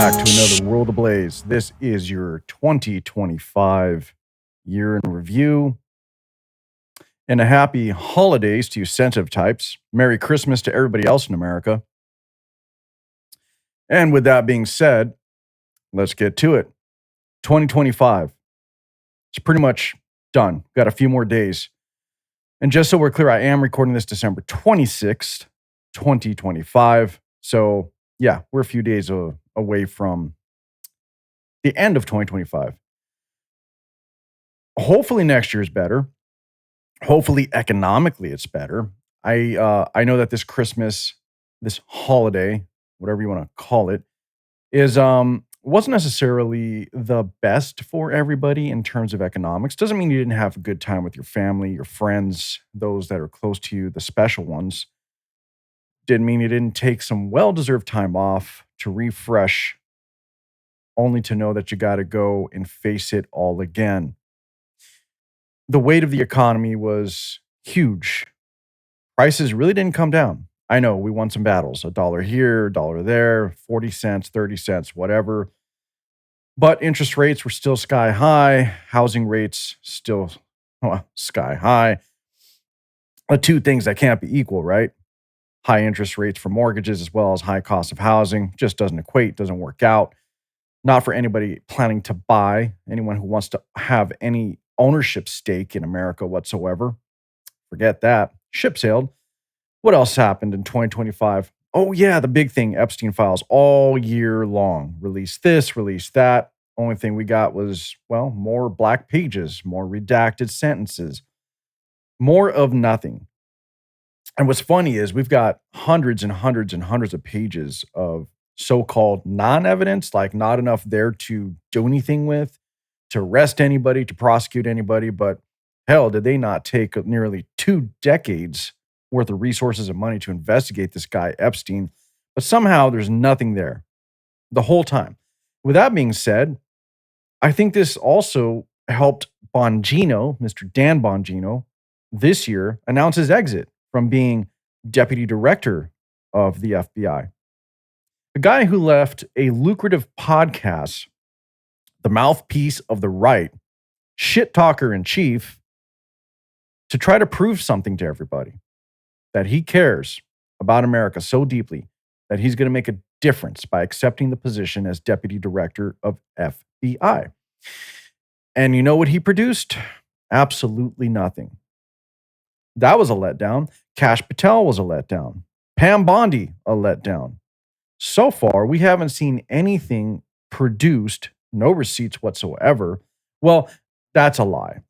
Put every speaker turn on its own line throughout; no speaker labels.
back to another World Ablaze. This is your 2025 year in review. And a happy holidays to you sensitive types. Merry Christmas to everybody else in America. And with that being said, let's get to it. 2025. It's pretty much done. Got a few more days. And just so we're clear, I am recording this December 26th, 2025. So, yeah, we're a few days away from the end of 2025. Hopefully next year is better. Hopefully economically it's better. I know that this Christmas, this holiday, whatever you want to call it, is wasn't necessarily the best for everybody in terms of economics. Doesn't mean you didn't have a good time with your family, your friends, those that are close to you, the special ones. Didn't mean you didn't take some well-deserved time off to refresh, only to know that you got to go and face it all again. The weight of the economy was huge. Prices really didn't come down. I know we won some battles, $1 here, $1 there, 40 cents, 30 cents, whatever. But interest rates were still sky high. Housing rates still sky high. The two things that can't be equal, right? High interest rates for mortgages as well as high cost of housing just doesn't equate, doesn't work out. Not for anybody planning to buy, anyone who wants to have any ownership stake in America whatsoever. Forget that. Ship sailed. What else happened in 2025? Oh, yeah, the big thing, Epstein files all year long. Release this, release that. Only thing we got was, well, more black pages, more redacted sentences, more of nothing. And what's funny is we've got hundreds and hundreds and hundreds of pages of so-called non-evidence, like not enough there to do anything with, to arrest anybody, to prosecute anybody. But hell, did they not take nearly 2 decades worth of resources and money to investigate this guy, Epstein? But somehow there's nothing there the whole time. With that being said, I think this also helped Bongino, Mr. Dan Bongino, this year announce his exit from being deputy director of the FBI. The guy who left a lucrative podcast, the mouthpiece of the right, shit talker in chief, to try to prove something to everybody, that he cares about America so deeply that he's going to make a difference by accepting the position as deputy director of FBI. And you know what he produced? Absolutely nothing. That was a letdown. Kash Patel was a letdown. Pam Bondi, a letdown. So far, we haven't seen anything produced, no receipts whatsoever. Well, that's a lie.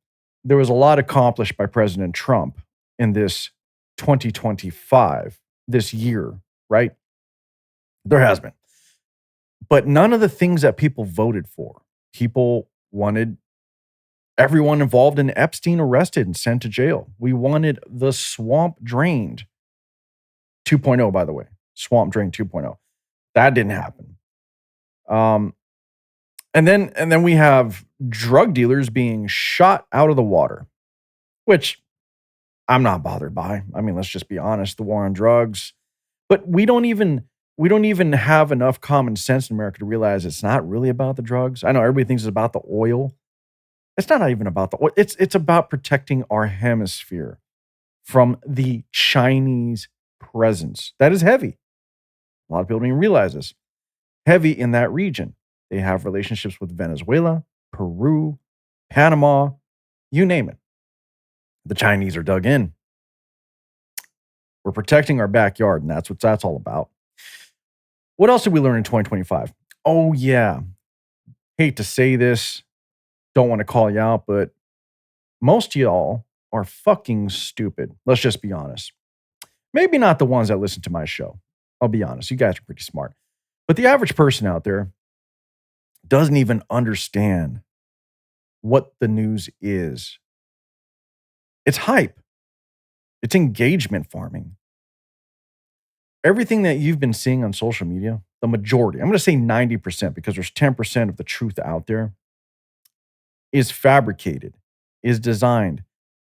There was a lot accomplished by President Trump in this 2025, this year, right? There has been. But none of the things that people voted for. People wanted everyone involved in Epstein arrested and sent to jail. We wanted the swamp drained. 2.0, by the way. Swamp drain 2.0. That didn't happen. And then we have drug dealers being shot out of the water, which I'm not bothered by. I mean, let's just be honest, the war on drugs. But we don't even have enough common sense in America to realize it's not really about the drugs. I know everybody thinks it's about the oil. It's not even about the oil. It's about protecting our hemisphere from the Chinese presence. That is heavy. A lot of people don't even realize this. Heavy in that region. They have relationships with Venezuela, Peru, Panama, you name it. The Chinese are dug in. We're protecting our backyard, and that's what that's all about. What else did we learn in 2025? Oh, yeah. Hate to say this. Don't want to call you out, but most of y'all are fucking stupid. Let's just be honest. Maybe not the ones that listen to my show. I'll be honest. You guys are pretty smart. But the average person out there doesn't even understand what the news is. It's hype. It's engagement farming. Everything that you've been seeing on social media, the majority, I'm going to say 90% because there's 10% of the truth out there, is fabricated, is designed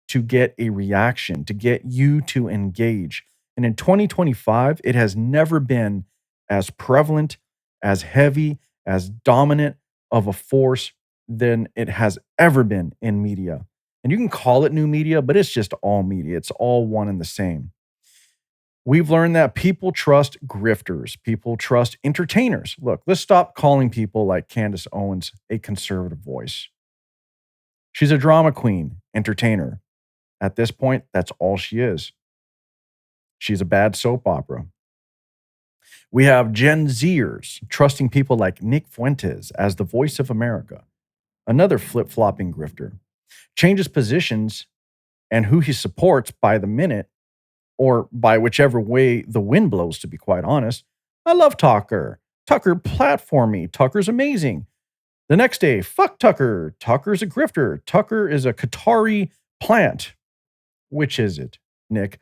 to get a reaction, to get you to engage. And in 2025, it has never been as prevalent, as heavy, as dominant of a force than it has ever been in media. And you can call it new media, but it's just all media. It's all one and the same. We've learned that people trust grifters, people trust entertainers. Look, let's stop calling people like Candace Owens a conservative voice. She's a drama queen, entertainer. At this point, that's all she is. She's a bad soap opera. We have Gen Zers trusting people like Nick Fuentes as the voice of America, another flip flopping grifter. Changes positions and who he supports by the minute or by whichever way the wind blows, to be quite honest. I love Tucker. Tucker platform me. Tucker's amazing. The next day, fuck Tucker. Tucker's a grifter. Tucker is a Qatari plant. Which is it, Nick?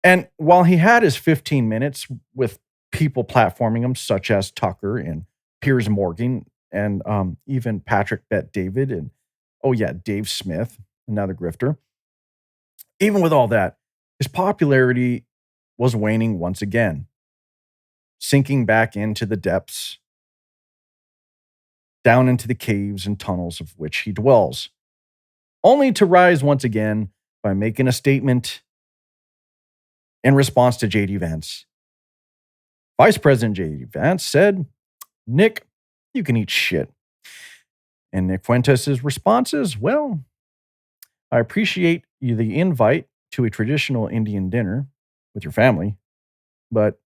And while he had his 15 minutes with people platforming him, such as Tucker and Piers Morgan and even Patrick Bet David and, oh yeah, Dave Smith, another grifter, even with all that, his popularity was waning once again, sinking back into the depths, down into the caves and tunnels of which he dwells, only to rise once again by making a statement in response to JD Vance. Vice President JD Vance said, Nick, you can eat shit. And Nick Fuentes' response is, well, I appreciate the invite to a traditional Indian dinner with your family, but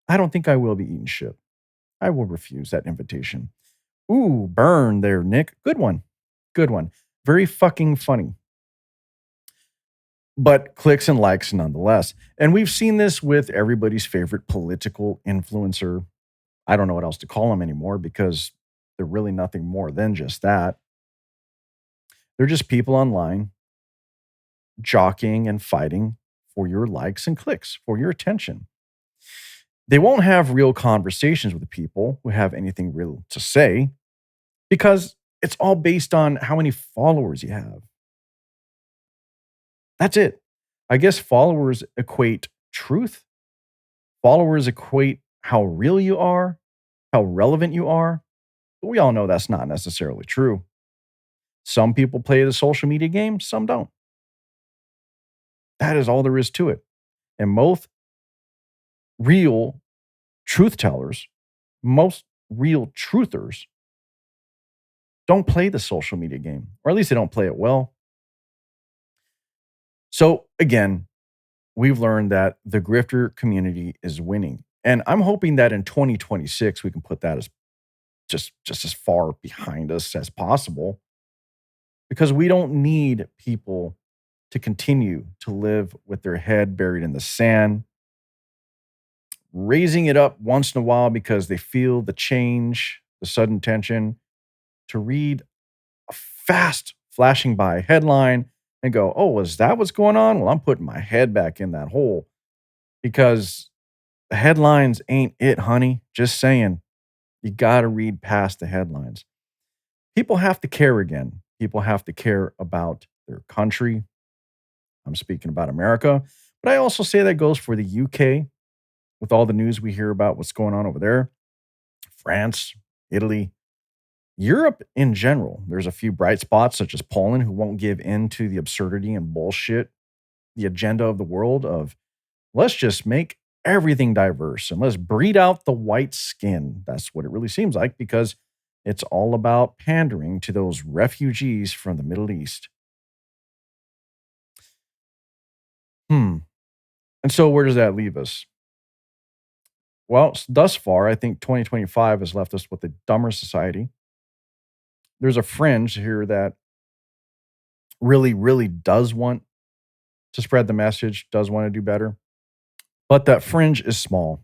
I don't think I will be eating shit. I will refuse that invitation. Ooh, burn there, Nick. Good one. Good one. Very fucking funny. But clicks and likes nonetheless. And we've seen this with everybody's favorite political influencer. I don't know what else to call them anymore because they're really nothing more than just that. They're just people online jockeying and fighting for your likes and clicks, for your attention. They won't have real conversations with the people who have anything real to say because it's all based on how many followers you have. That's it. I guess followers equate truth. Followers equate how real you are, how relevant you are. But we all know that's not necessarily true. Some people play the social media game, some don't. That is all there is to it. And most real truth tellers, most real truthers don't play the social media game, or at least they don't play it well. So again, we've learned that the grifter community is winning. And I'm hoping that in 2026 we can put that as just as far behind us as possible because we don't need people to continue to live with their head buried in the sand, raising it up once in a while because they feel the change, the sudden tension, to read a fast flashing by headline and go, oh, is that what's going on? Well, I'm putting my head back in that hole because the headlines ain't it, honey. Just saying. You got to read past the headlines. People have to care again. People have to care about their country. I'm speaking about America, but I also say that goes for the UK with all the news we hear about what's going on over there, France, Italy, Europe in general. There's a few bright spots, such as Poland, who won't give in to the absurdity and bullshit, the agenda of the world of let's just make everything diverse and let's breed out the white skin. That's what it really seems like because it's all about pandering to those refugees from the Middle East. Hmm. And so where does that leave us? Well, thus far, I think 2025 has left us with a dumber society. There's a fringe here that really, really does want to spread the message, does want to do better. But that fringe is small,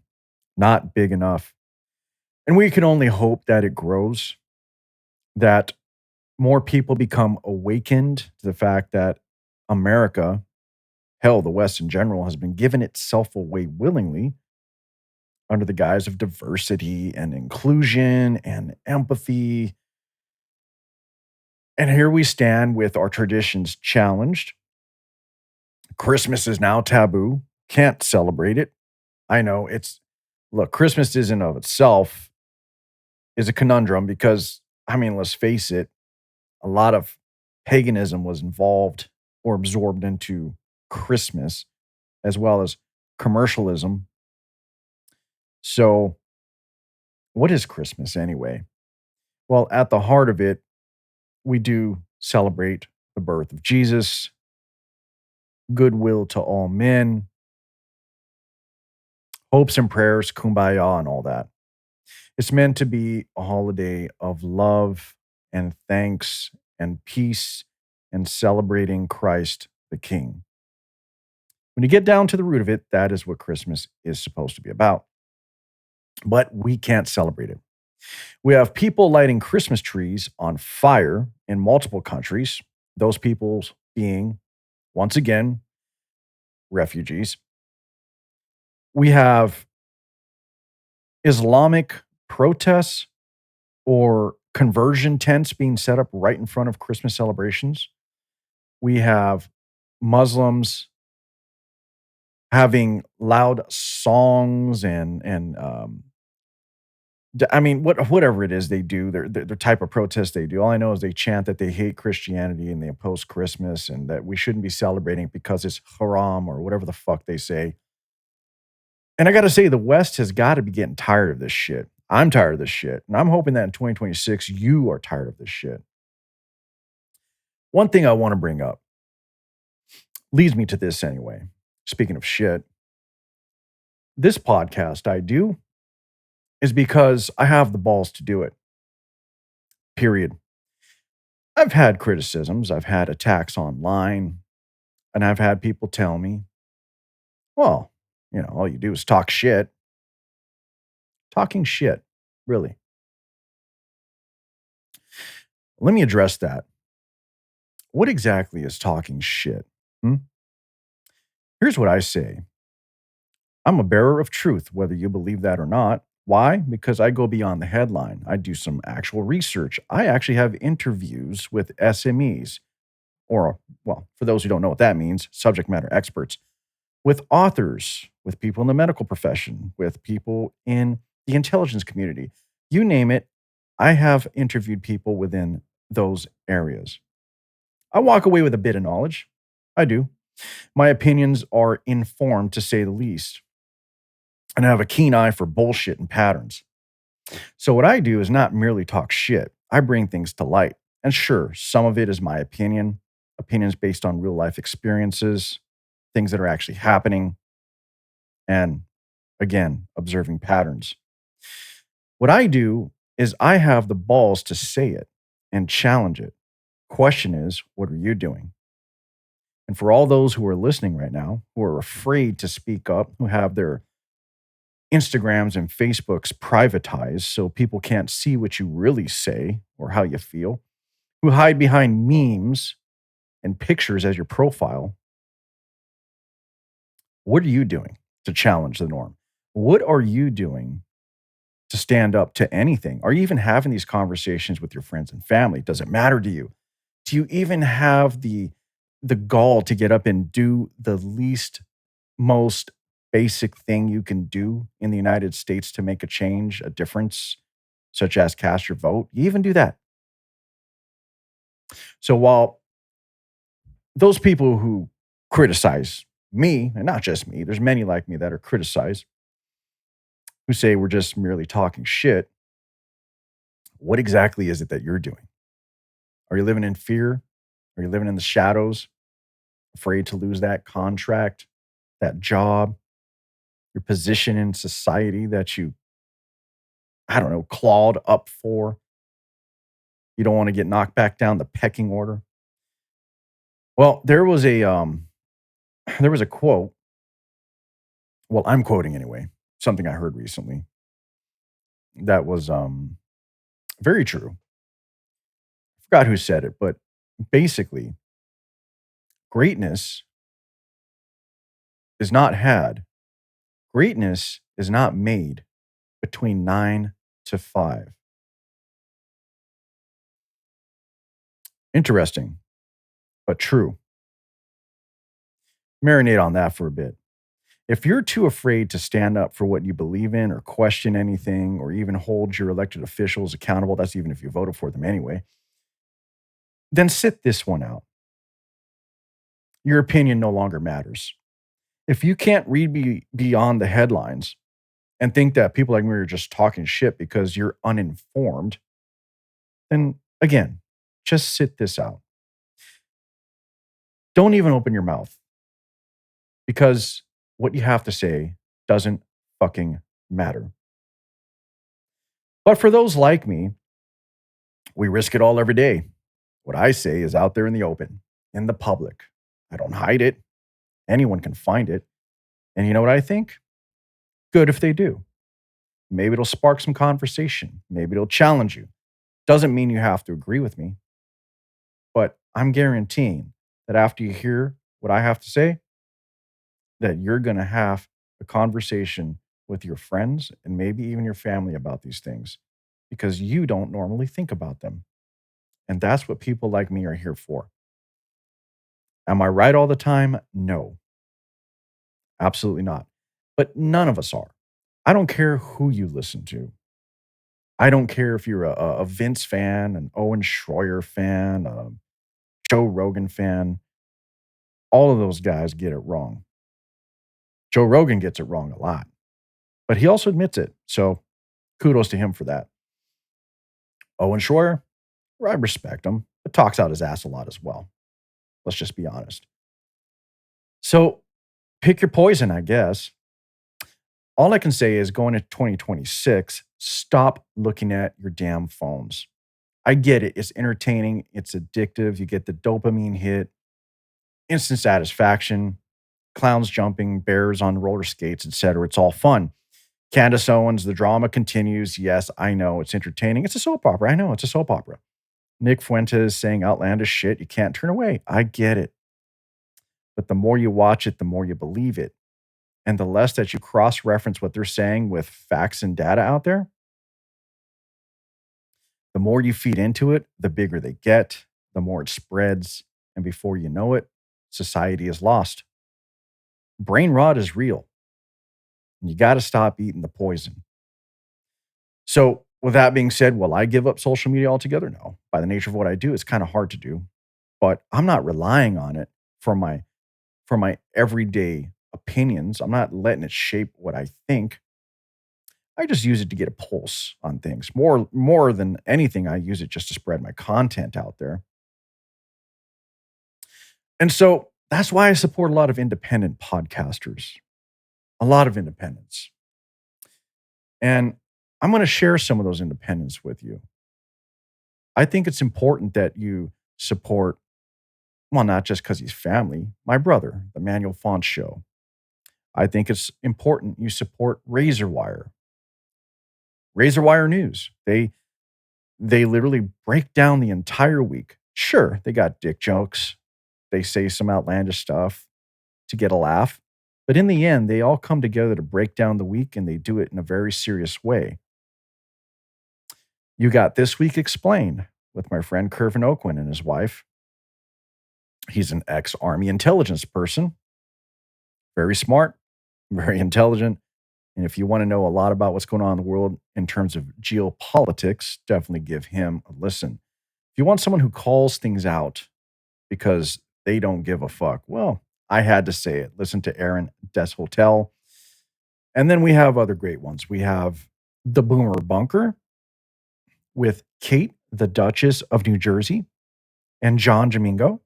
not big enough. And we can only hope that it grows, that more people become awakened to the fact that America, hell, the West in general, has been given itself away willingly under the guise of diversity and inclusion and empathy. And here we stand with our traditions challenged. Christmas is now taboo. Can't celebrate it. I know it's, look, Christmas isn't of itself is a conundrum because, I mean, let's face it, a lot of paganism was involved or absorbed into Christmas, as well as commercialism. So, what is Christmas anyway? Well, at the heart of it, we do celebrate the birth of Jesus, goodwill to all men, hopes and prayers, kumbaya, and all that. It's meant to be a holiday of love and thanks and peace and celebrating Christ the King. When you get down to the root of it, that is what Christmas is supposed to be about. But we can't celebrate it. We have people lighting Christmas trees on fire in multiple countries, those people being, once again, refugees. We have Islamic protests or conversion tents being set up right in front of Christmas celebrations. We have Muslims having loud songs I mean, whatever it is they do, their type of protest they do. All I know is they chant that they hate Christianity and they oppose Christmas and that we shouldn't be celebrating it because it's haram or whatever the fuck they say. And I got to say, the West has got to be getting tired of this shit. I'm tired of this shit, and I'm hoping that in 2026 you are tired of this shit. One thing I want to bring up leads me to this anyway. Speaking of shit, this podcast I do is because I have the balls to do it. Period. I've had criticisms, I've had attacks online, and I've had people tell me, well, all you do is talk shit. Talking shit, really. Let me address that. What exactly is talking shit? Hmm? Here's what I say. I'm a bearer of truth, whether you believe that or not. Why? Because I go beyond the headline. I do some actual research. I actually have interviews with SMEs, or, well, for those who don't know what that means, subject matter experts, with authors, with people in the medical profession, with people in the intelligence community. You name it, I have interviewed people within those areas. I walk away with a bit of knowledge. I do. My opinions are informed to say the least, and I have a keen eye for bullshit and patterns. So, what I do is not merely talk shit, I bring things to light. And sure, some of it is my opinion, opinions based on real life experiences, things that are actually happening, and again, observing patterns. What I do is I have the balls to say it and challenge it. Question is, what are you doing? And for all those who are listening right now, who are afraid to speak up, who have their Instagrams and Facebooks privatized so people can't see what you really say or how you feel, who hide behind memes and pictures as your profile, what are you doing to challenge the norm? What are you doing to stand up to anything? Are you even having these conversations with your friends and family? Does it matter to you? Do you even have the gall to get up and do the least most basic thing you can do in the United States to make a change, a difference, such as cast your vote? You even do that. So while those people who criticize me, and not just me, there's many like me that are criticized, who say we're just merely talking shit, what exactly is it that you're doing? Are you living in fear? Are you living in the shadows, afraid to lose that contract, that job, your position in society that you, I don't know, clawed up for? You don't want to get knocked back down the pecking order? Well, there was a quote, well, I'm quoting anyway, something I heard recently that was very true. Forgot who said it, but basically, greatness is not had. Greatness is not made between 9 to 5. Interesting, but true. Marinate on that for a bit. If you're too afraid to stand up for what you believe in or question anything or even hold your elected officials accountable, that's even if you voted for them anyway, then sit this one out. Your opinion no longer matters. If you can't read beyond the headlines and think that people like me are just talking shit because you're uninformed, then again, just sit this out. Don't even open your mouth because what you have to say doesn't fucking matter. But for those like me, we risk it all every day. What I say is out there in the open, in the public. I don't hide it. Anyone can find it. And you know what I think? Good if they do. Maybe it'll spark some conversation. Maybe it'll challenge you. Doesn't mean you have to agree with me, but I'm guaranteeing that after you hear what I have to say, that you're going to have a conversation with your friends and maybe even your family about these things because you don't normally think about them. And that's what people like me are here for. Am I right all the time? No, absolutely not. But none of us are. I don't care who you listen to. I don't care if you're a Vince fan, an Owen Schroyer fan, a Joe Rogan fan. All of those guys get it wrong. Joe Rogan gets it wrong a lot, but he also admits it. So kudos to him for that. Owen Schroyer, I respect him, but talks out his ass a lot as well. Let's just be honest. So pick your poison, I guess. All I can say is going into 2026, stop looking at your damn phones. I get it. It's entertaining. It's addictive. You get the dopamine hit, instant satisfaction, clowns jumping, bears on roller skates, etc. It's all fun. Candace Owens, the drama continues. Yes, I know. It's entertaining. It's a soap opera. I know. It's a soap opera. Nick Fuentes saying outlandish shit you can't turn away. I get it. But the more you watch it, the more you believe it. And the less that you cross reference what they're saying with facts and data out there, the more you feed into it, the bigger they get, the more it spreads. And before you know it, society is lost. Brain rot is real. And you got to stop eating the poison. So, with that being said, will I give up social media altogether? No. By the nature of what I do, it's kind of hard to do. But I'm not relying on it for my everyday opinions. I'm not letting it shape what I think. I just use it to get a pulse on things. More than anything, I use it just to spread my content out there. And so that's why I support a lot of independent podcasters, a lot of independents. And I'm going to share some of those independents with you. I think it's important that you support, well, not just because he's family, my brother, the Manuel Font Show. I think it's important you support Razor Wire News. They literally break down the entire week. Sure, they got dick jokes. They say some outlandish stuff to get a laugh. But in the end, they all come together to break down the week and they do it in a very serious way. You got This Week Explained with my friend Kervin Oakman and his wife. He's an ex-Army intelligence person. Very smart, very intelligent. And if you want to know a lot about what's going on in the world in terms of geopolitics, definitely give him a listen. If you want someone who calls things out because they don't give a fuck, well, I had to say it. Listen to Aaron Des Hotel. And then we have other great ones. We have The Boomer Bunker with Kate, the Duchess of New Jersey, and John Domingo.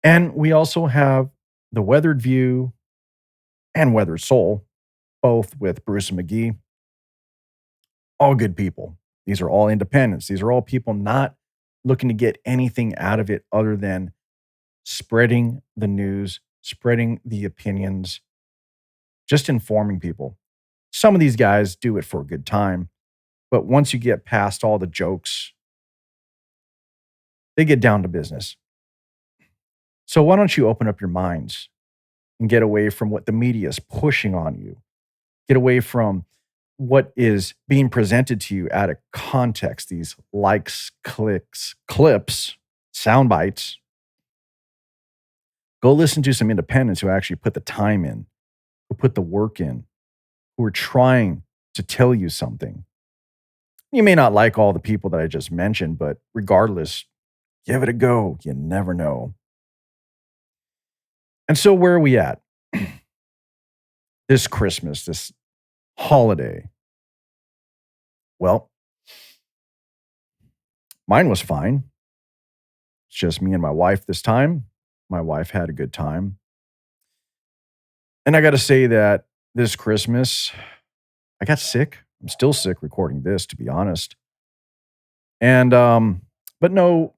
And we also have The Weathered View and Weathered Soul, both with Bruce and McGee. All good people. These are all independents. These are all people not looking to get anything out of it other than spreading the news, spreading the opinions, just informing people. Some of these guys do it for a good time, but once you get past all the jokes, they get down to business. So why don't you open up your minds and get away from what the media is pushing on you? Get away from what is being presented to you out of context, these likes, clicks, clips, sound bites. Go listen to some independents who actually put the time in, who put the work in, who are trying to tell you something. You may not like all the people that I just mentioned, but regardless, give it a go. You never know. And so, where are we at this Christmas, this holiday? Well, mine was fine. It's just me and my wife this time. My wife had a good time. And I got to say that this Christmas, I got sick. I'm still sick recording this, to be honest. And but no,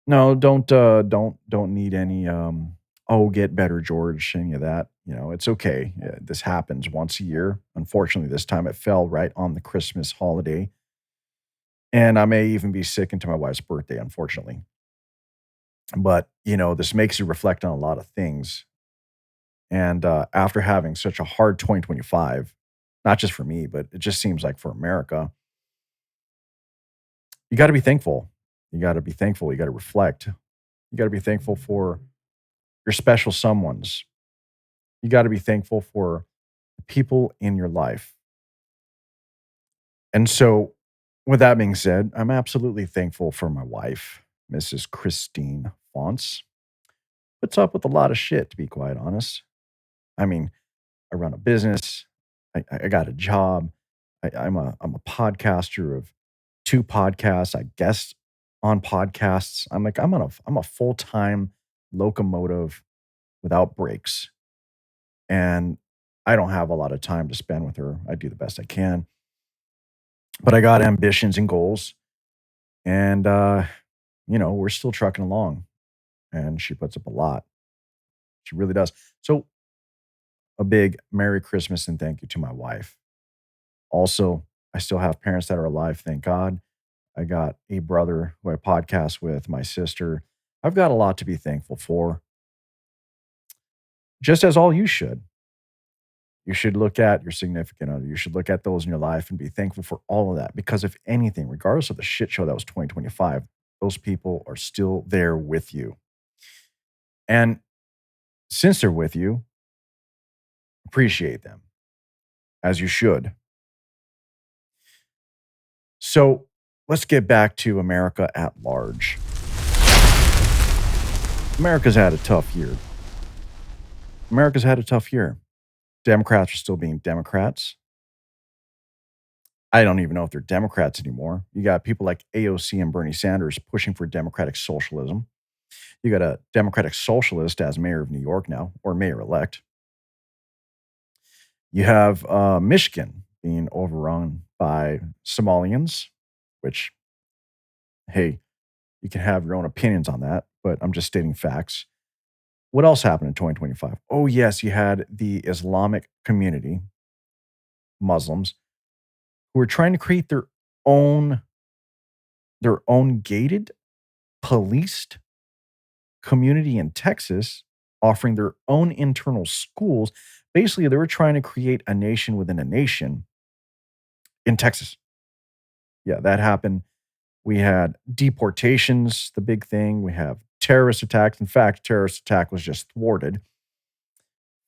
no, don't need any oh, get better, George, any of that. It's okay. This happens once a year. Unfortunately, this time it fell right on the Christmas holiday. And I may even be sick into my wife's birthday, unfortunately. But, this makes you reflect on a lot of things. And after having such a hard 2025, not just for me, but it just seems like for America, you got to be thankful. You got to be thankful. You got to reflect. You got to be thankful for your special someones. You got to be thankful for the people in your life. And so, with that being said, I'm absolutely thankful for my wife, Mrs. Christine Fonts. Puts up with a lot of shit, to be quite honest. I mean, I run a business. I got a job. I'm a podcaster of two podcasts. I guest on podcasts. I'm a full time locomotive without breaks, and I don't have a lot of time to spend with her. I do the best I can, but I got ambitions and goals, and we're still trucking along. And she puts up a lot. She really does. So a big Merry Christmas and thank you to my wife. Also, I still have parents that are alive, thank God. I got a brother who I podcast with, my sister. I've got a lot to be thankful for, just as all you should. You should look at your significant other. You should look at those in your life and be thankful for all of that. Because if anything, regardless of the shit show that was 2025, those people are still there with you. And since they're with you, appreciate them as you should. So let's get back to America at large. America's had a tough year. America's had a tough year. Democrats are still being Democrats. I don't even know if they're Democrats anymore. You got people like AOC and Bernie Sanders pushing for democratic socialism. You got a democratic socialist as mayor of New York now, or mayor elect. You have Michigan being overrun by Somalians, which, hey, you can have your own opinions on that, but I'm just stating facts. What else happened in 2025? Oh, yes, you had the Islamic community, Muslims, who were trying to create own their own gated, policed community in Texas, offering their own internal schools. Basically, they were trying to create a nation within a nation in Texas. Yeah, that happened. We had deportations, the big thing. We have terrorist attacks. In fact, terrorist attack was just thwarted.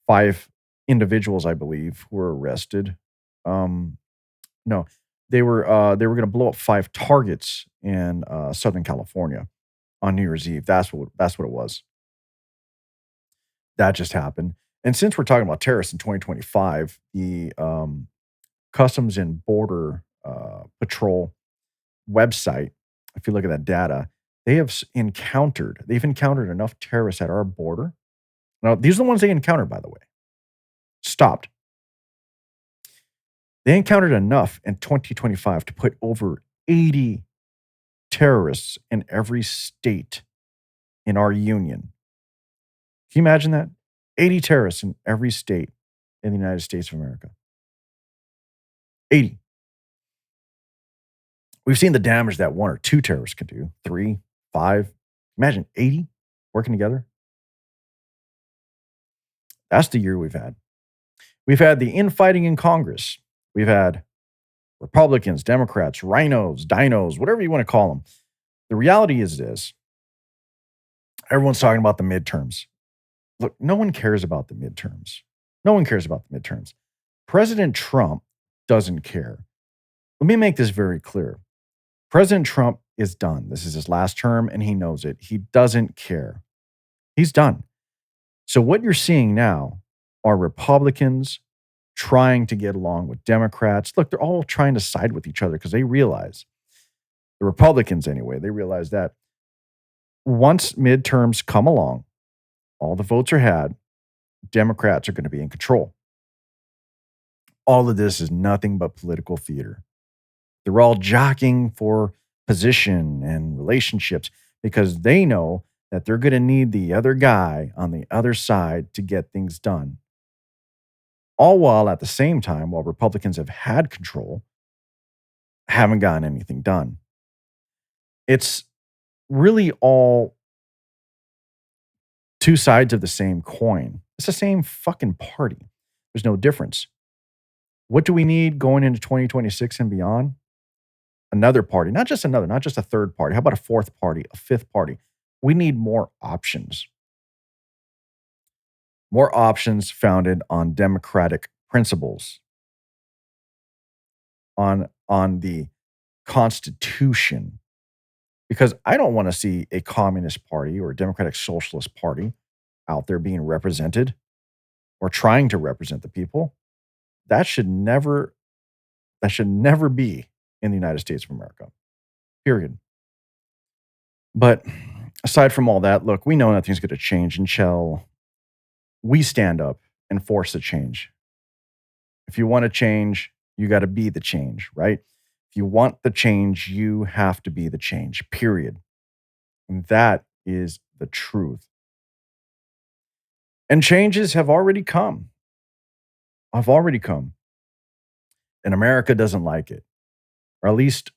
5 individuals, I believe, were arrested. Um, no, they were going to blow up 5 targets in Southern California on New Year's Eve. That's what it was. That just happened. And since we're talking about terrorists in 2025, the Customs and Border Patrol website, if you look at that data, they've encountered enough terrorists at our border. Now, these are the ones they encountered, by the way. Stopped. They encountered enough in 2025 to put over 80 terrorists in every state in our union. Can you imagine that? 80 terrorists in every state in the United States of America. 80. We've seen the damage that 1 or 2 terrorists can do. 3, 5. Imagine 80 working together. That's the year we've had. We've had the infighting in Congress. We've had Republicans, Democrats, rhinos, dinos, whatever you want to call them. The reality is this. Everyone's talking about the midterms. Look, no one cares about the midterms. No one cares about the midterms. President Trump doesn't care. Let me make this very clear. President Trump is done. This is his last term and he knows it. He doesn't care. He's done. So, what you're seeing now are Republicans trying to get along with Democrats. Look, they're all trying to side with each other because they realize, the Republicans anyway, they realize that once midterms come along, all the votes are had, Democrats are going to be in control. All of this is nothing but political theater. They're all jockeying for position and relationships because they know that they're going to need the other guy on the other side to get things done. All while at the same time, while Republicans have had control, haven't gotten anything done. It's really all two sides of the same coin. It's the same fucking party. There's no difference. What do we need going into 2026 and beyond? Another party, not just another, not just a third party. How about a fourth party, a fifth party? We need more options. More options founded on democratic principles, on the Constitution. Because I don't want to see a communist party or a democratic socialist party out there being represented or trying to represent the people. That should never be in the United States of America. Period. But aside from all that, look, we know nothing's going to change until we stand up and force the change. If you want to change, you got to be the change, right? If you want the change, you have to be the change, period. And that is the truth. And changes have already come. Have already come. And America doesn't like it. Or at least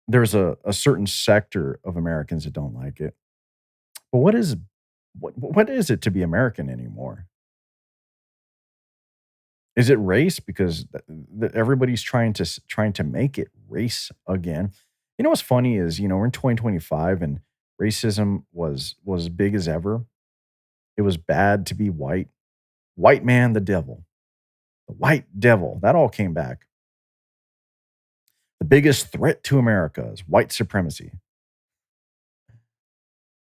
there's a certain sector of Americans that don't like it. But what is it to be American anymore? Is it race? Because everybody's trying to make it race again. You know what's funny is, we're in 2025 and racism was big as ever. It was bad to be white. White man, the devil. The white devil. That all came back. The biggest threat to America is white supremacy.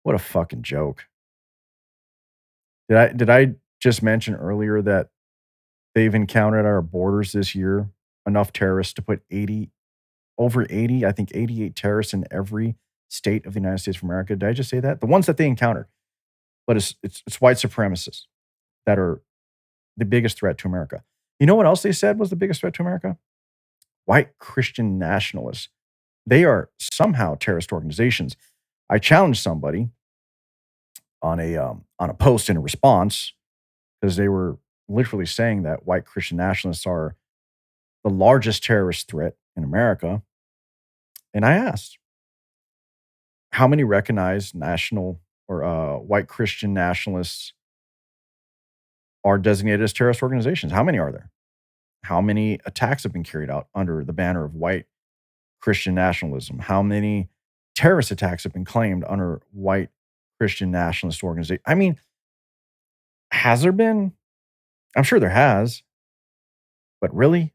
What a fucking joke. Did I just mention earlier that they've encountered at our borders this year enough terrorists to put over 80, I think 88 terrorists in every state of the United States of America? Did I just say that? The ones that they encountered. But it's white supremacists that are the biggest threat to America. You know what else they said was the biggest threat to America? White Christian nationalists. They are somehow terrorist organizations. I challenged somebody on a post in a response because they were literally saying that white Christian nationalists are the largest terrorist threat in America. And I asked, how many recognized national or white Christian nationalists are designated as terrorist organizations? How many are there? How many attacks have been carried out under the banner of white Christian nationalism? How many terrorist attacks have been claimed under white Christian nationalist organization? I mean, has there been? I'm sure there has. But really?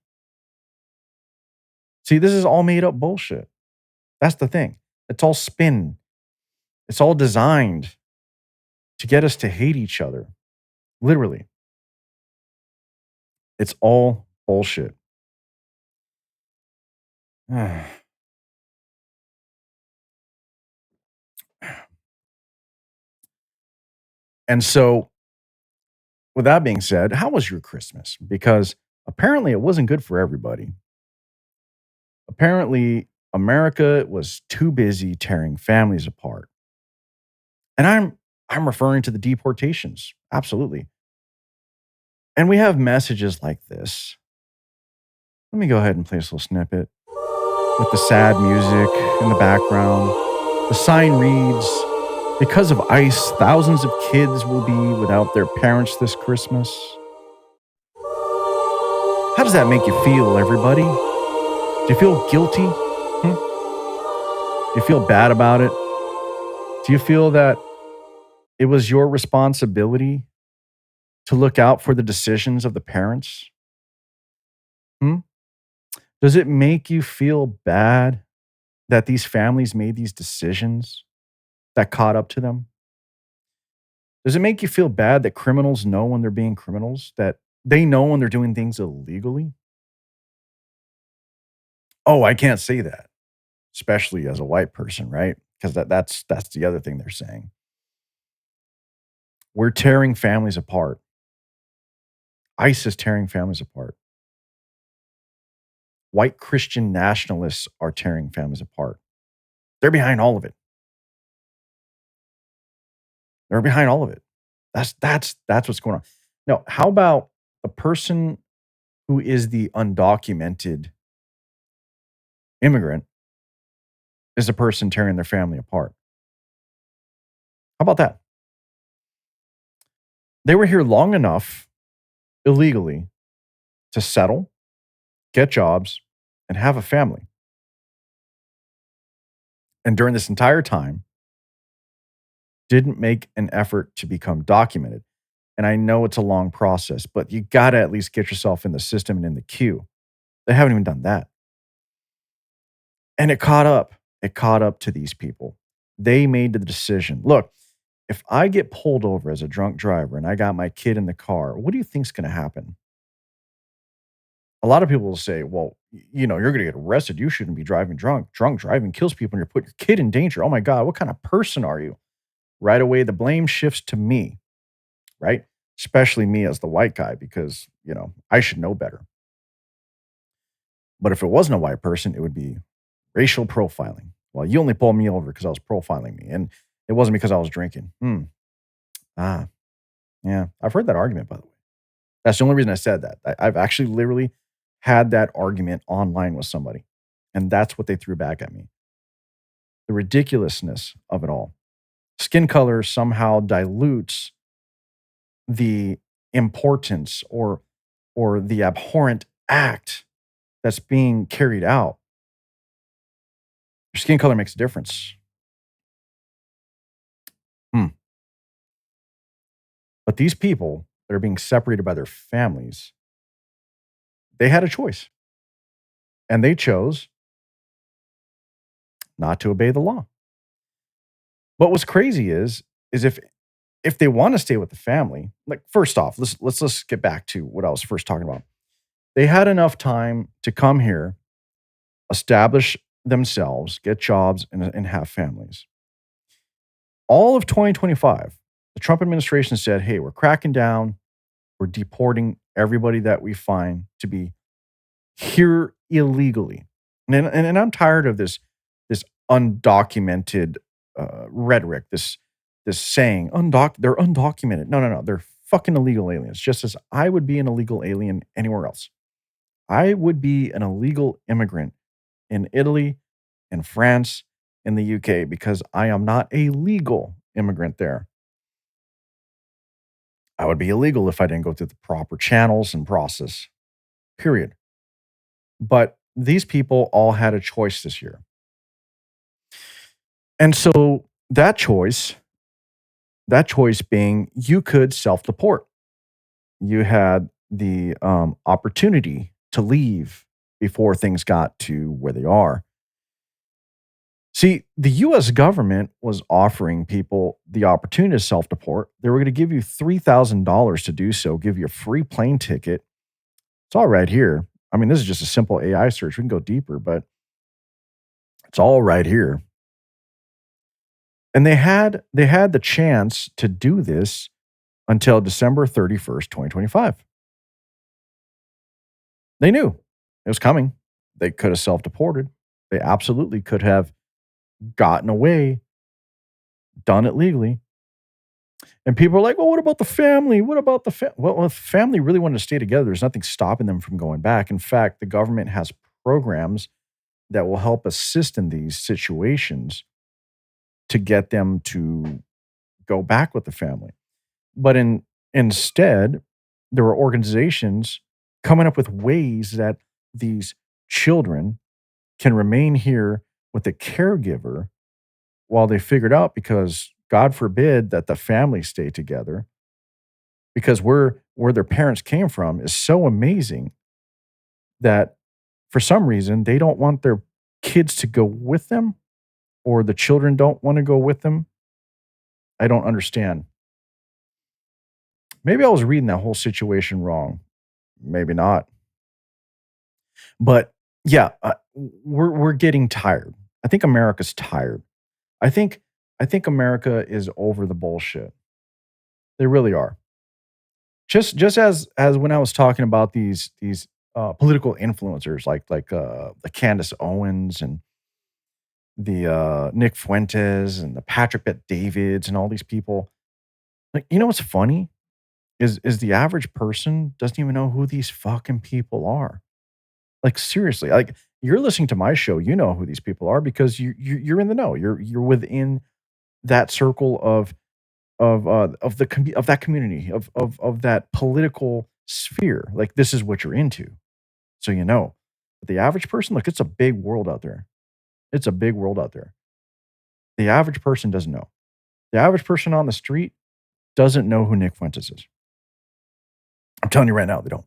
See, this is all made up bullshit. That's the thing. It's all spin. It's all designed to get us to hate each other. Literally. It's all bullshit. And so, with that being said, how was your Christmas? Because apparently it wasn't good for everybody. Apparently, America was too busy tearing families apart. And I'm referring to the deportations. Absolutely. And we have messages like this. Let me go ahead and play this little snippet with the sad music in the background. The sign reads, "Because of ICE, thousands of kids will be without their parents this Christmas." How does that make you feel, everybody? Do you feel guilty? Do you feel bad about it? Do you feel that it was your responsibility to look out for the decisions of the parents? Hmm? Does it make you feel bad that these families made these decisions that caught up to them? Does it make you feel bad that criminals know when they're being criminals, that they know when they're doing things illegally? Oh, I can't say that, especially as a white person, right? Because that's the other thing they're saying. We're tearing families apart. ICE is tearing families apart. White Christian nationalists are tearing families apart. They're behind all of it. They're behind all of it. That's what's going on. Now, how about a person who is the undocumented immigrant is a person tearing their family apart? How about that? They were here long enough illegally to settle, get jobs, and have a family. And during this entire time, didn't make an effort to become documented. And I know it's a long process, but you got to at least get yourself in the system and in the queue. They haven't even done that. And it caught up. It caught up to these people. They made the decision. Look, if I get pulled over as a drunk driver and I got my kid in the car, what do you think's going to happen? A lot of people will say, well, you're going to get arrested. You shouldn't be driving drunk. Drunk driving kills people and you're putting your kid in danger. Oh my God, what kind of person are you? Right away, the blame shifts to me, right? Especially me as the white guy, because, I should know better. But if it wasn't a white person, it would be racial profiling. Well, you only pulled me over because I was profiling me. And it wasn't because I was drinking. Ah, yeah. I've heard that argument, by the way. That's the only reason I said that. I've actually literally had that argument online with somebody. And that's what they threw back at me. The ridiculousness of it all. Skin color somehow dilutes the importance or the abhorrent act that's being carried out. Your skin color makes a difference. Hmm. But these people that are being separated by their families, they had a choice. And they chose not to obey the law. But what's crazy is if they want to stay with the family, like first off, let's get back to what I was first talking about. They had enough time to come here, establish themselves, get jobs, and have families. All of 2025, the Trump administration said, hey, we're cracking down, we're deporting everybody that we find to be here illegally. And I'm tired of this undocumented rhetoric, this saying, they're undocumented. No, no, no. They're fucking illegal aliens, just as I would be an illegal alien anywhere else. I would be an illegal immigrant in Italy, in France, in the UK, because I am not a legal immigrant there. I would be illegal if I didn't go through the proper channels and process, period. But these people all had a choice this year. And so that choice being you could self deport. You had the opportunity to leave before things got to where they are. See, the US government was offering people the opportunity to self deport. They were going to give you $3,000 to do so, give you a free plane ticket. It's all right here. I mean, this is just a simple AI search. We can go deeper, but it's all right here. And they had the chance to do this until December 31st, 2025. They knew it was coming. They could have self-deported. They absolutely could have gotten away, done it legally. And people are like, "Well, what about the family? What about the Well, if the family really wanted to stay together, there's nothing stopping them from going back. In fact, the government has programs that will help assist in these situations to get them to go back with the family. But instead, there were organizations coming up with ways that these children can remain here with a caregiver while they figured out, because God forbid that the family stay together. because where their parents came from is so amazing that for some reason they don't want their kids to go with them or the children don't want to go with them. I don't understand. Maybe I was reading that whole situation wrong. Maybe not. But yeah, we're getting tired. I think America's tired. I think I think America is over the bullshit. They really are. Just as when I was talking about these political influencers the Candace Owens and the Nick Fuentes and the Patrick Bet Davids and all these people. Like, you know what's funny is the average person doesn't even know who these fucking people are. Like seriously, like you're listening to my show, you know who these people are because you're in the know. You're within that circle of of that community of that political sphere. Like this is what you're into, so you know. But the average person, look, it's a big world out there. It's a big world out there. The average person doesn't know. The average person on the street doesn't know who Nick Fuentes is. I'm telling you right now, they don't.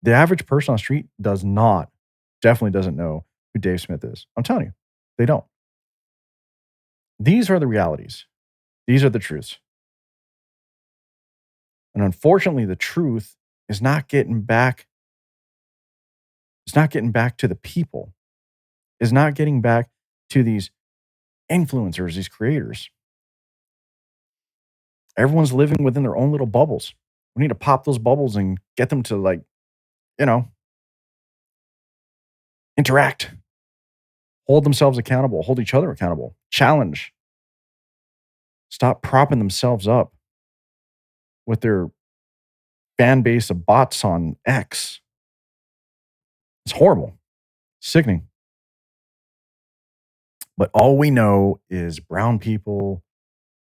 The average person on the street does not, definitely doesn't know who Dave Smith is. I'm telling you, they don't. These are the realities. These are the truths. And unfortunately, the truth is not getting back. It's not getting back to the people. Is not getting back to these influencers, these creators. Everyone's living within their own little bubbles. We need to pop those bubbles and get them to you know, interact, hold themselves accountable, hold each other accountable, challenge, stop propping themselves up with their fan base of bots on X. It's horrible, sickening. But all we know is brown people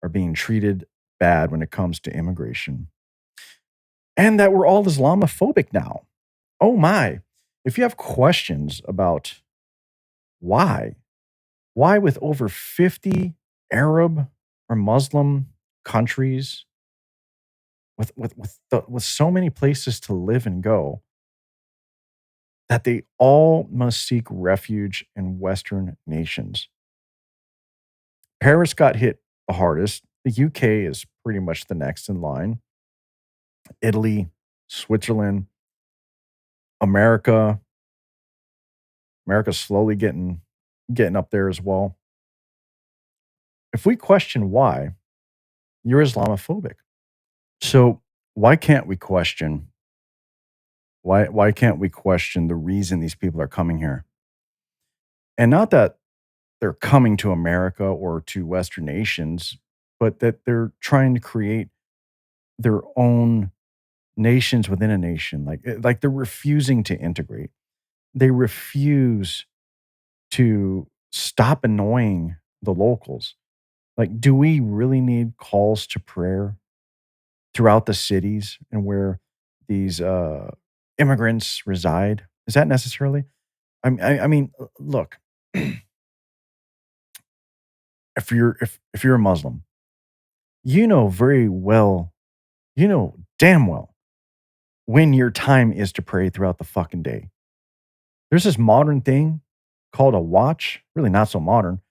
are being treated bad when it comes to immigration and that we're all Islamophobic now. Oh my. If you have questions about why, why with over 50 Arab or Muslim countries, with so many places to live and go, that they all must seek refuge in Western nations. Paris got hit the hardest. The UK is pretty much the next in line. Italy, Switzerland, America. America's slowly getting up there as well. If we question why, you're Islamophobic. So why can't we question why can't we question the reason these people are coming here? And not that they're coming to America or to Western nations, but that they're trying to create their own nations within a nation. Like they're refusing to integrate. They refuse to stop annoying the locals. Like, do we really need calls to prayer throughout the cities and where these immigrants reside? Is that necessarily? I mean, look, if you're a Muslim, you know very well, you know damn well when your time is to pray throughout the fucking day. There's this modern thing called a watch, really not so modern,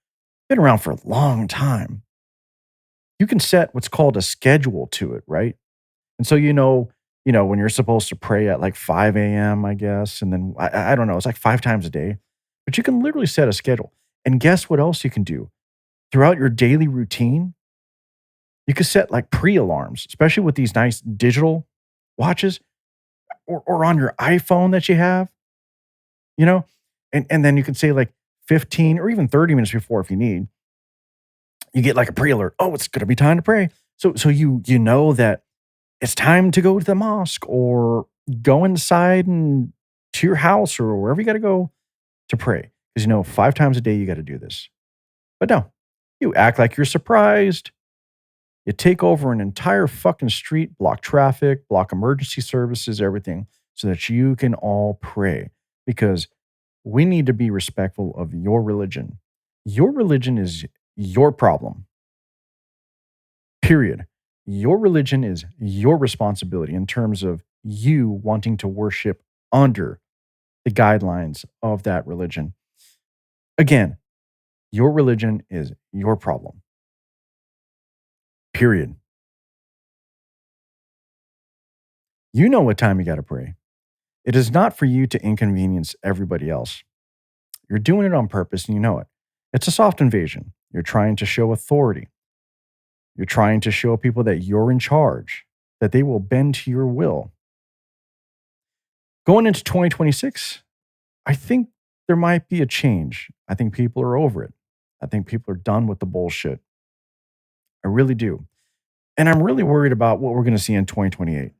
been around for a long time. You can set what's called a schedule to it, right? And so when you're supposed to pray at like 5 a.m., I guess, and then I don't know, it's like 5 times a day. But you can literally set a schedule. And guess what else you can do? Throughout your daily routine, you can set like pre-alarms, especially with these nice digital watches or on your iPhone that you have, you know? And then you can say like 15 or even 30 minutes before if you need, you get like a pre-alert. Oh, it's gonna be time to pray. So you know that it's time to go to the mosque or go inside and to your house or wherever you got to go to pray. Because 5 times a day you got to do this. But no, you act like you're surprised. You take over an entire fucking street, block traffic, block emergency services, everything, so that you can all pray. Because we need to be respectful of your religion. Your religion is your problem. Period. Your religion is your responsibility in terms of you wanting to worship under the guidelines of that religion. Again, your religion is your problem. Period. You know what time you got to pray. It is not for you to inconvenience everybody else. You're doing it on purpose and you know it. It's a soft invasion. You're trying to show authority. You're trying to show people that you're in charge, that they will bend to your will. Going into 2026, I think there might be a change. I think people are over it. I think people are done with the bullshit. I really do. And I'm really worried about what we're going to see in 2028.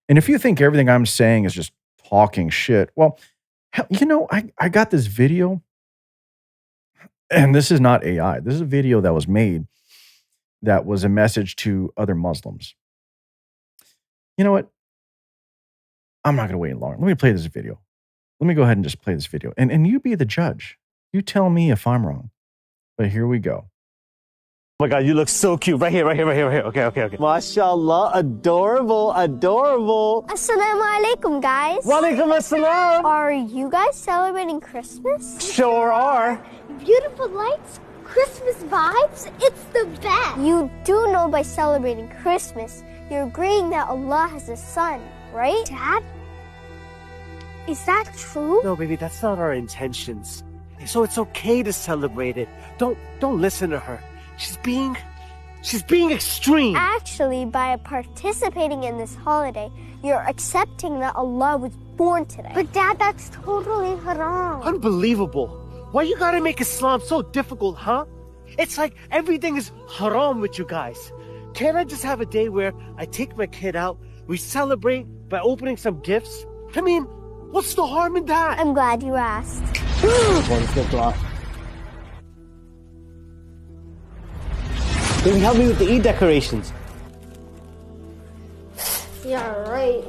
And if you think everything I'm saying is just talking shit, well, hell, I got this video, and this is not AI. This is a video that was made that was a message to other Muslims. You know what? I'm not going to wait long. Let me play this video. Let me go ahead and just play this video. And you be the judge. You tell me if I'm wrong. But here we go.
Oh my God, you look so cute. Right here, right here, right here, right here. Okay, okay, okay. MashaAllah, adorable, adorable.
Assalamu alaikum, guys.
Walaikum assalam.
Are you guys celebrating Christmas?
Sure are.
Beautiful lights, Christmas vibes, it's the best. You do know by celebrating Christmas, you're agreeing that Allah has a son, right? Dad? Is that true?
No, baby, that's not our intentions. So it's okay to celebrate it. Don't listen to her. She's being extreme.
Actually, by participating in this holiday, you're accepting that Allah was born today. But Dad, that's totally haram.
Unbelievable. Why you gotta make Islam so difficult, huh? It's like everything is haram with you guys. Can't I just have a day where I take my kid out, we celebrate by opening some gifts? I mean, what's the harm in that?
I'm glad you asked.
Baby, help me with the Eid decorations.
Yeah, right.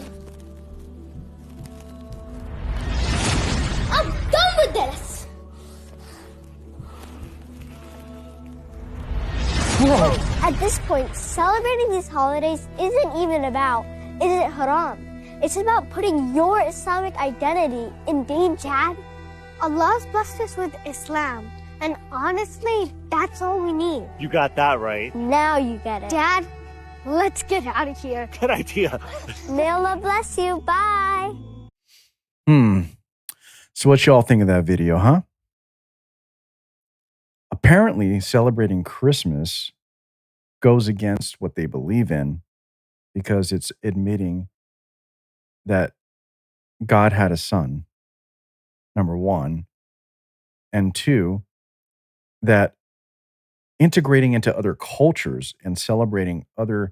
I'm done with this!
Whoa.
At this point, celebrating these holidays isn't even about, is it haram? It's about putting your Islamic identity in danger. Dad, Allah's blessed us with Islam. And honestly, that's all we need.
You got that right.
Now you get it. Dad, let's get out of here.
Good idea.
May Allah bless you. Bye.
So what y'all think of that video, huh? Apparently, celebrating Christmas goes against what they believe in because it's admitting that God had a son, number one, and two, that integrating into other cultures and celebrating other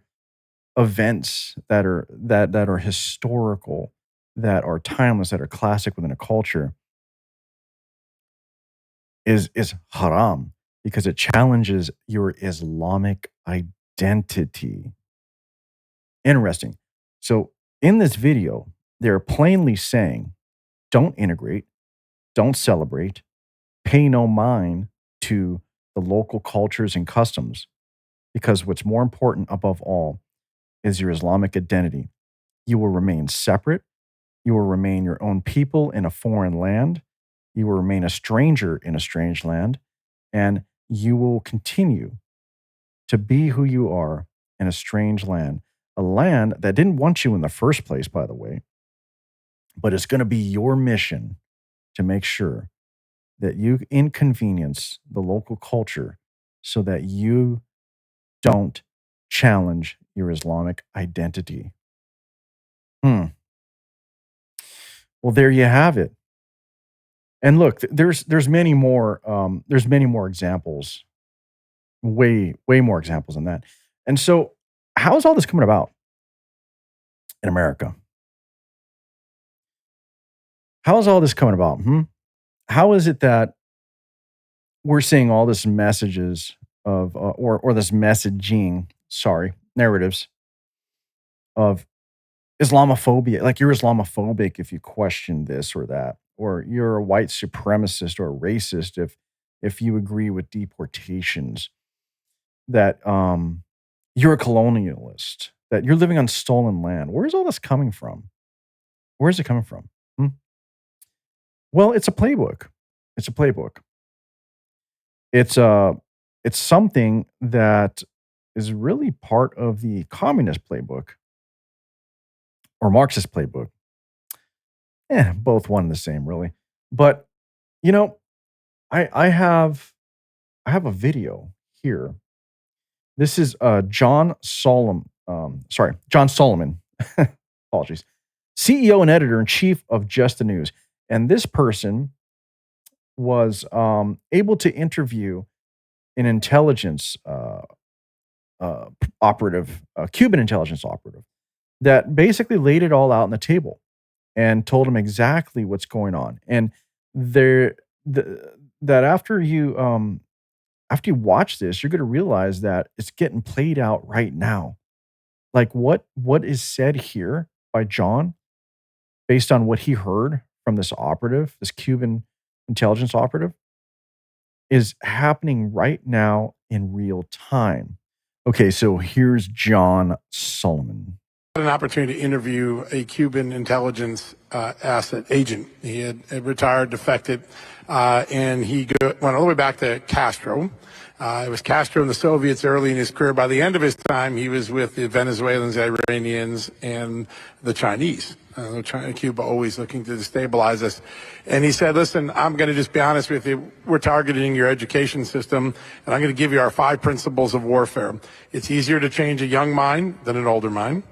events that are historical, that are timeless, that are classic within a culture is haram because it challenges your Islamic identity. Interesting. So in this video, they're plainly saying, don't integrate, don't celebrate, pay no mind to the local cultures and customs, because what's more important above all is your Islamic identity. You will remain separate. You will remain your own people in a foreign land. You will remain a stranger in a strange land. And you will continue to be who you are in a strange land, a land that didn't want you in the first place, by the way. But it's going to be your mission to make sure that you inconvenience the local culture so that you don't challenge your Islamic identity. Well, there you have it. And look, there's many more examples, way more examples than that. And so, how is all this coming about in America? How is all this coming about? How is it that we're seeing all this messages of or this messaging, narratives of Islamophobia? Like you're Islamophobic if you question this or that, or you're a white supremacist or a racist if you agree with deportations. That you're a colonialist, that you're living on stolen land. Where's all this coming from? Where is it coming from? Hmm? Well, it's a playbook. It's a playbook. It's uh it's something that is really part of the communist playbook or Marxist playbook. Both one and the same, really. But you know, I have a video here. This is John Solomon. Apologies. CEO and editor in chief of Just the News. And this person was able to interview an intelligence operative, a Cuban intelligence operative, that basically laid it all out on the table and told him exactly what's going on. And there, that after you watch this, you're going to realize that it's getting played out right now. Like what is said here by John, based on what he heard from this operative, this Cuban intelligence operative, is happening right now in real time. Okay, so here's John Solomon.
Had an opportunity to interview a Cuban intelligence asset agent. He had retired, defected, and went all the way back to Castro. It was Castro and the Soviets early in his career. By the end of his time, he was with the Venezuelans, the Iranians, and the Chinese. Cuba always looking to destabilize us. And he said, listen, I'm going to just be honest with you. We're targeting your education system, and I'm going to give you our 5 principles of warfare. It's easier to change a young mind than an older mind.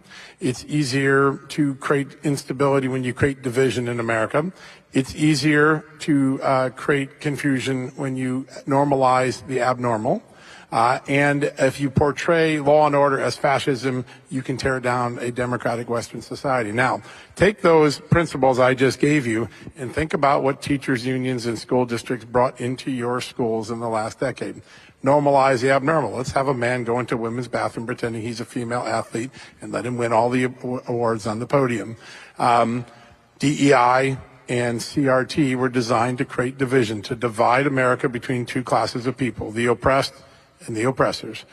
It's easier to create instability when you create division in America. It's easier to create confusion when you normalize the abnormal. And if you portray law and order as fascism, you can tear down a democratic Western society. Now, take those principles I just gave you and think about what teachers' unions and school districts brought into your schools in the last decade. Normalize the abnormal. Let's have a man go into a women's bathroom pretending he's a female athlete and let him win all the awards on the podium. DEI and CRT were designed to create division, to divide America between 2 classes of people, the oppressed and the oppressors.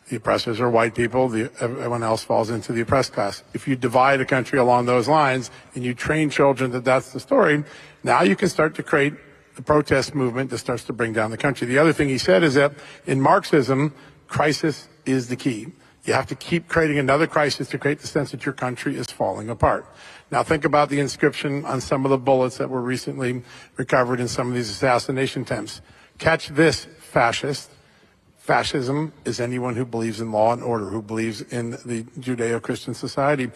The oppressors are white people. Everyone else falls into the oppressed class. If you divide a country along those lines and you train children that that's the story, now you can start to create the protest movement that starts to bring down the country. The other thing he said is that in Marxism, crisis is the key. You have to keep creating another crisis to create the sense that your country is falling apart. Now think about the inscription on some of the bullets that were recently recovered in some of these assassination attempts. Catch this, fascist. Fascism is anyone who believes in law and order, who believes in the Judeo-Christian society.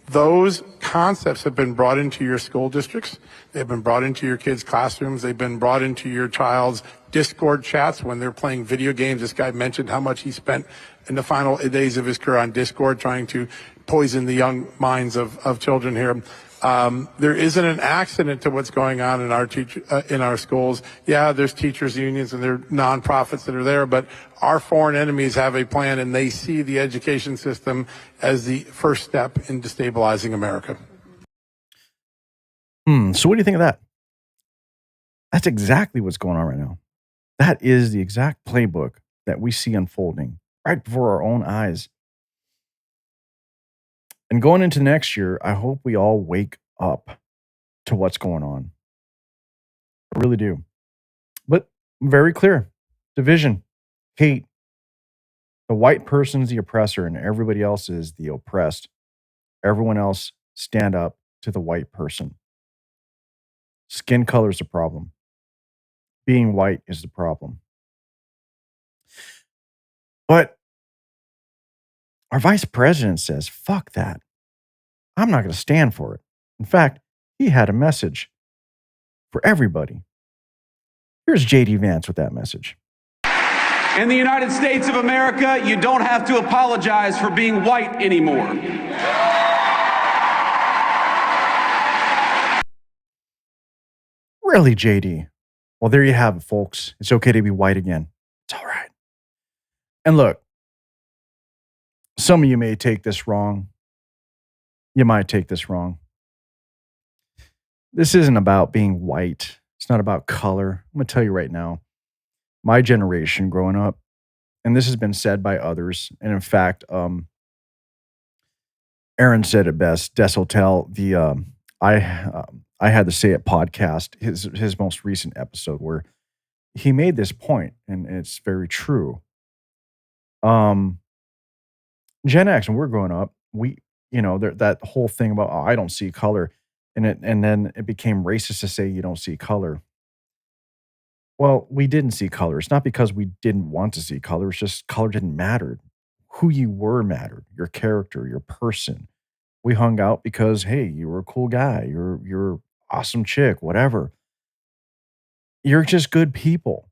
Those concepts have been brought into your school districts. They've been brought into your kids' classrooms. They've been brought into your child's Discord chats when they're playing video games. This guy mentioned how much he spent in the final days of his career on Discord trying to poison the young minds of children here. There isn't an accident to what's going on in our schools. Yeah, there's teachers unions and there are nonprofits that are there, but our foreign enemies have a plan and they see the education system as the first step in destabilizing America.
So what do you think of that? That's exactly what's going on right now. That is the exact playbook that we see unfolding right before our own eyes. And going into next year, I hope we all wake up to what's going on. I really do. But very clear division, hate. The white person's the oppressor and everybody else is the oppressed. Everyone else stand up to the white person. Skin color is the problem. Being white is the problem. But our vice president says, fuck that. I'm not going to stand for it. In fact, he had a message for everybody. Here's JD Vance with that message.
In the United States of America, you don't have to apologize for being white anymore.
Really, JD? Well, there you have it, folks. It's okay to be white again. It's all right. And look, some of you may take this wrong. You might take this wrong. This isn't about being white. It's not about color. I'm going to tell you right now. My generation growing up, and this has been said by others, and in fact, Aaron said it best. Des Hotel, I had to say it podcast, his most recent episode where he made this point, and it's very true. Um, Gen X, when we're growing up, that whole thing about, "Oh, I don't see color," and then it became racist to say you don't see color. Well, we didn't see color. It's not because we didn't want to see color, it's just color didn't matter. Who you were mattered, your character, your person. We hung out because, hey, you were a cool guy, you're awesome chick, whatever. You're just good people,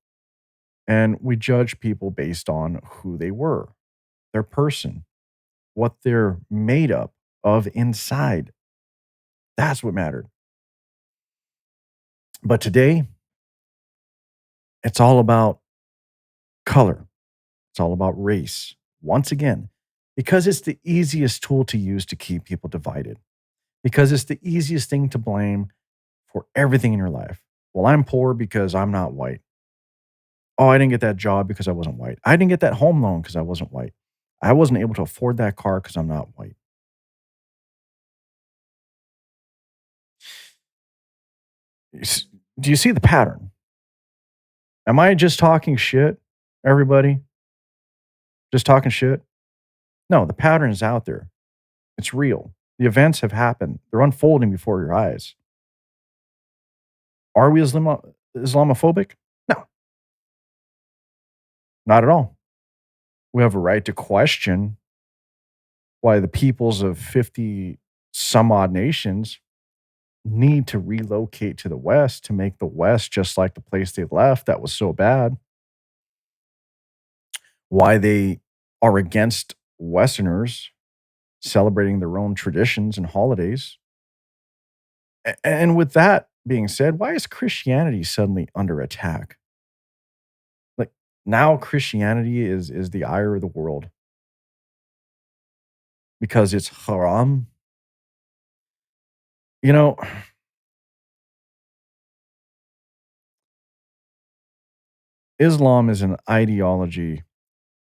and we judge people based on who they were, their person, what they're made up of inside. That's what mattered. But today, it's all about color. It's all about race. Once again, because it's the easiest tool to use to keep people divided. Because it's the easiest thing to blame for everything in your life. Well, I'm poor because I'm not white. Oh, I didn't get that job because I wasn't white. I didn't get that home loan because I wasn't white. I wasn't able to afford that car because I'm not white. You s- Do you see the pattern? Am I just talking shit, everybody? Just talking shit? No, the pattern is out there. It's real. The events have happened. They're unfolding before your eyes. Are we Islamophobic? No, not at all. We have a right to question why the peoples of 50 some odd nations need to relocate to the West to make the West just like the place they left that was so bad. Why they are against Westerners celebrating their own traditions and holidays. And with that being said, why is Christianity suddenly under attack? Like now Christianity is the ire of the world because it's haram. You know, Islam is an ideology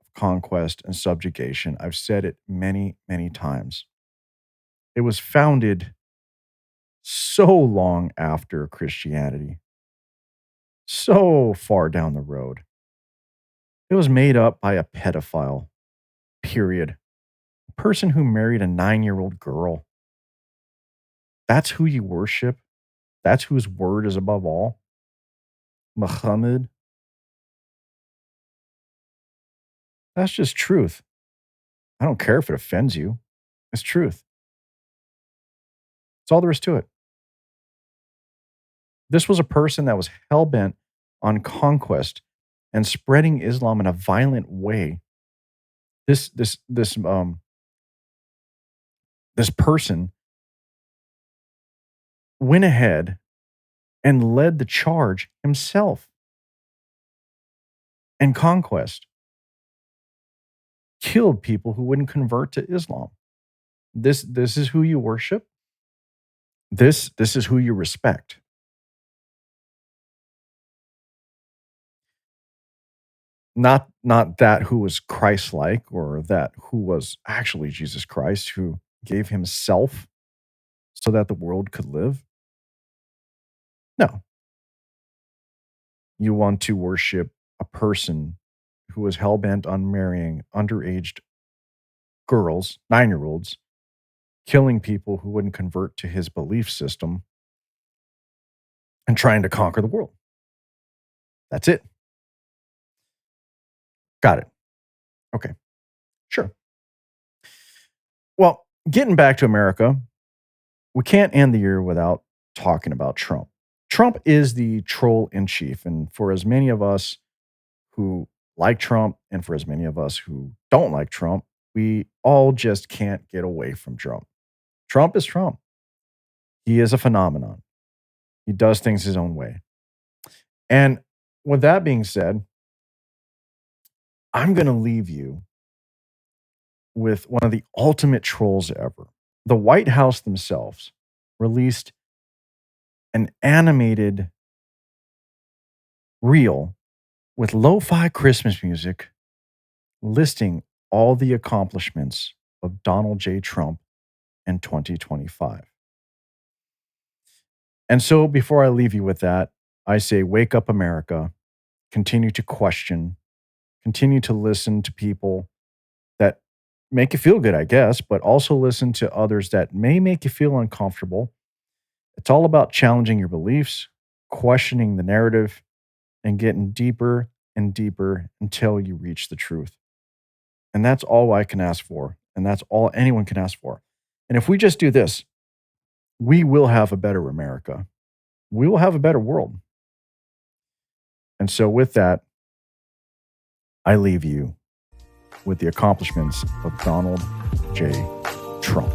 of conquest and subjugation. I've said it many, many times. It was founded so long after Christianity, so far down the road. It was made up by a pedophile, period. A person who married a 9-year-old girl. That's who you worship. That's whose word is above all. Muhammad. That's just truth. I don't care if it offends you. It's truth. That's all there is to it. This was a person that was hell bent on conquest and spreading Islam in a violent way. This this this this person went ahead and led the charge himself and conquest, killed people who wouldn't convert to Islam. This is who you worship. This is who you respect. Not that who was Christ-like or that who was actually Jesus Christ who gave himself so that the world could live. No, you want to worship a person who is hell-bent on marrying underaged girls, 9-year-olds, killing people who wouldn't convert to his belief system, and trying to conquer the world. That's it. Got it. Okay, sure. Well, getting back to America, we can't end the year without talking about Trump. Trump is the troll in chief. And for as many of us who like Trump and for as many of us who don't like Trump, we all just can't get away from Trump. Trump is Trump. He is a phenomenon. He does things his own way. And with that being said, I'm going to leave you with one of the ultimate trolls ever. The White House themselves released an animated reel with lo fi Christmas music listing all the accomplishments of Donald J. Trump in 2025. And so before I leave you with that, I say, wake up, America, continue to question, continue to listen to people that make you feel good, I guess, but also listen to others that may make you feel uncomfortable. It's all about challenging your beliefs, questioning the narrative, and getting deeper and deeper until you reach the truth. And that's all I can ask for. And that's all anyone can ask for. And if we just do this, we will have a better America. We will have a better world. And so, with that, I leave you with the accomplishments of Donald J. Trump.